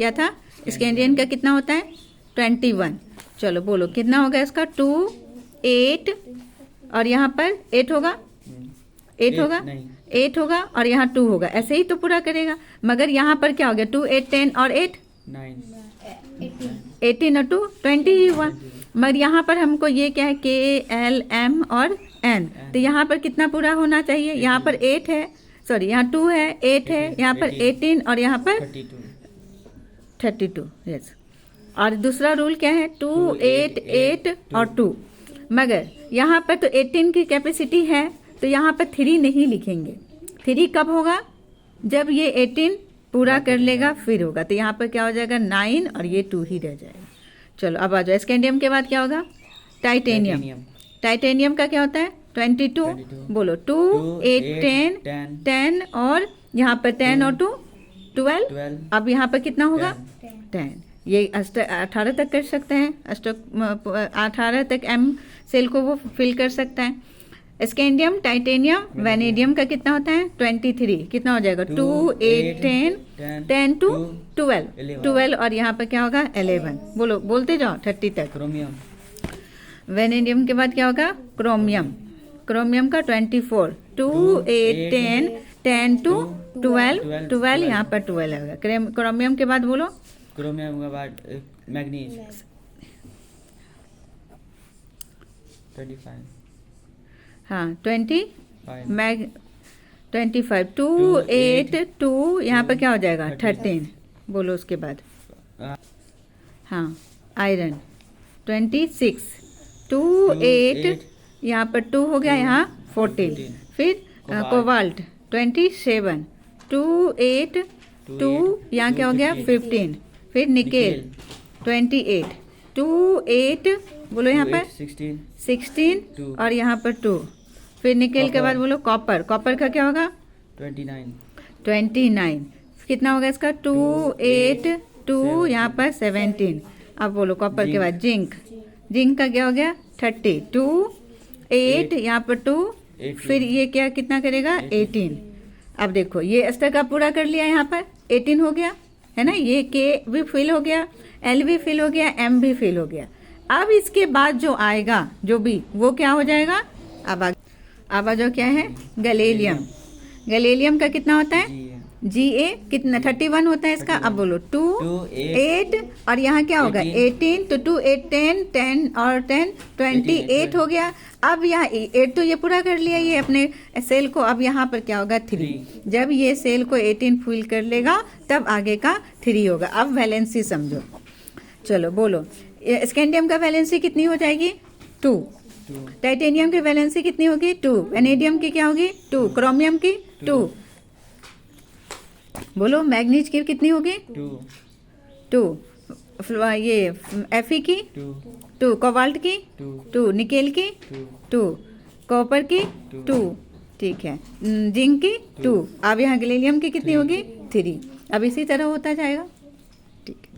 क्या था? स्कैंडियम का कितना होता है? 21। चलो बोलो कितना होगा इसका? 2 8 और यहाँ पर 8 होगा, 8 होगा, 8 होगा और यहाँ 2 होगा, ऐसे ही तो पूरा करेगा। मगर यहाँ पर क्या हो गया? 2 8 10 और 8 18 और 2 20 ही हुआ। मगर यहाँ पर हमको ये क्या है? K L M और N, तो यहाँ पर कितना पूरा होना चाहिए? यहाँ पर 8 है, सॉरी यहाँ 2 है, 8 है, यहाँ पर 18 और यहाँ पर 32। यस। और दूसरा रूल क्या है? 2 8 8 और 2। मगर यहाँ पर तो 18 की कैपेसिटी है, तो यहाँ पर 3 नहीं लिखेंगे। 3 कब होगा? जब ये 18 पूरा कर लेगा फिर होगा। तो यहाँ पर क्या हो जाएगा? 9 और ये 2 ही रह जाएगा। चलो अब आ जाओ, स्कैंडियम के बाद क्या होगा? टाइटेनियम। टाइटेनियम का क्या होता है? 22। बोलो 2 8 10 और यहाँ पर 10 और 2 12। अब यहाँ पर कितना होगा? 10। ये 18 तक कर सकते हैं, 18 तक एम सेल को वो फिल कर सकता है। स्कैंडियम, टाइटेनियम, वैनेडियम का कितना होता है? 23। कितना हो जाएगा? 2 8 10 टू 12 और यहाँ पर क्या होगा? 11। बोलो, बोलते जाओ 30 तक। क्रोमियम। वैनेडियम के बाद क्या होगा? क्रोमियम। क्रोमियम का 24। 2 8 10 टू 12 यहाँ पर 12 होगा। क्रोमियम के बाद बोलो। क्रोमियम के बाद मैग्नीज 25। हाँ 25। 2 8 2 यहाँ पर क्या हो जाएगा? 13। बोलो उसके बाद। हाँ आयरन 26। 2 8 यहाँ पर 2 हो गया, यहाँ 14। फिर कोबाल्ट 27। 2 8 2 यहाँ क्या हो गया? 15। फिर निकेल 28। 2 8 बोलो यहाँ पर 16 और यहाँ पर 2। फिर निकेल के बाद बोलो कॉपर। कॉपर का क्या होगा? 29। कितना होगा इसका? 2 8 2 यहाँ पर 17। अब बोलो कॉपर के बाद जिंक। जिंक का क्या हो गया? 30। 2 8 यहाँ पर 2 फिर ये क्या कितना करेगा? 18। अब देखो ये अस्तर का पूरा कर लिया, यहाँ पर 18 हो गया है ना। ये के भी फिल हो गया, एल भी फिल हो गया, एम भी फिल हो गया। अब इसके बाद जो आएगा जो भी वो क्या हो जाएगा? अब आ जाओ क्या है? गैलीलियम। गैलीलियम का कितना होता है? Ga कितना? 31 होता है इसका। अब बोलो 2 8 और यहाँ क्या होगा? 18। तो 2 8 10 और 10 28 हो गया। अब यहाँ 8 तो ये पूरा कर लिया ये अपने सेल को। अब यहाँ पर क्या होगा? 3। जब ये सेल को 18 फुल कर लेगा तब आगे का 3 होगा। अब वैलेंसी समझो। चलो बोलो, स्कैंडियम का वैलेंसी कितनी हो जाएगी? 2। टाइटेनियम की वैलेंसी कितनी होगी? 2। वैनेडियम की क्या होगी? 2। क्रोमियम की 2। बोलो मैग्नीज की कितनी होगी? 2। ये Fe की 2। कोबाल्ट की 2। निकेल की 2। कॉपर की 2। ठीक है। जिंक की 2। अब यहाँ गैलीलियम की कितनी होगी? 3। अब इसी तरह होता जाएगा। ठीक है।